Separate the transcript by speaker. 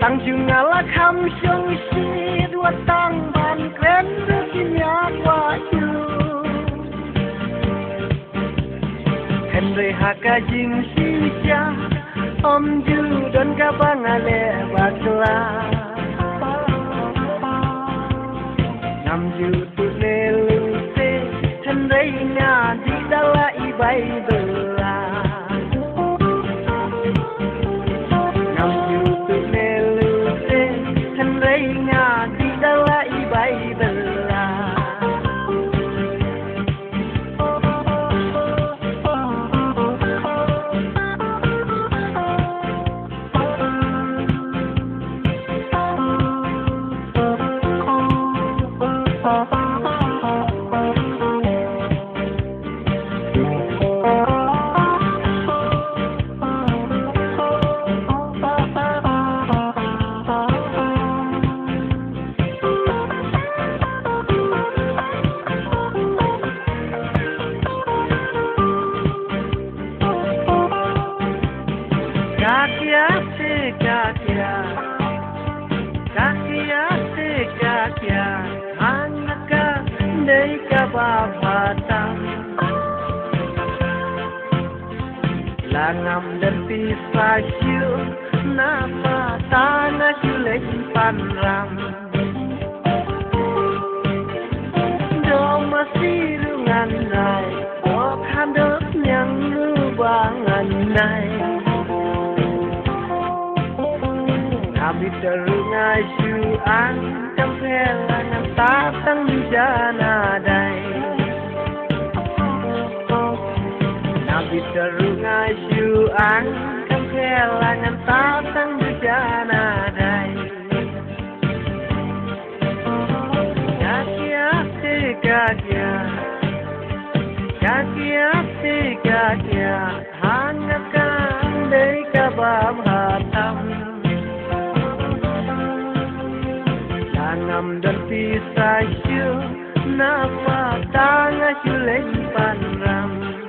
Speaker 1: tăng chung là khăm chung si đua tăng bàn kén đưa tin nhá qua chu hen rơi hạ ca jing si cha om ju don ka bangale bakla nam ju tu ne lu se hen rơi na di dala ibai bela nam ju tu ne lu se hen rơi na di dala ibai bela Kakia se kakia hanaka dei kababatam langam dan pisau nama tanah julek panram do masih rungan nai do kandok yang lubangan nai Kami terungai syu'an Kampelangan tatang di janadai Kami terungai syu'an Kampelangan tatang di janadai Kaki kakia Kaki kakia Hangatkan dari kabab hatam Ngam dan pisau nama tanah julek panram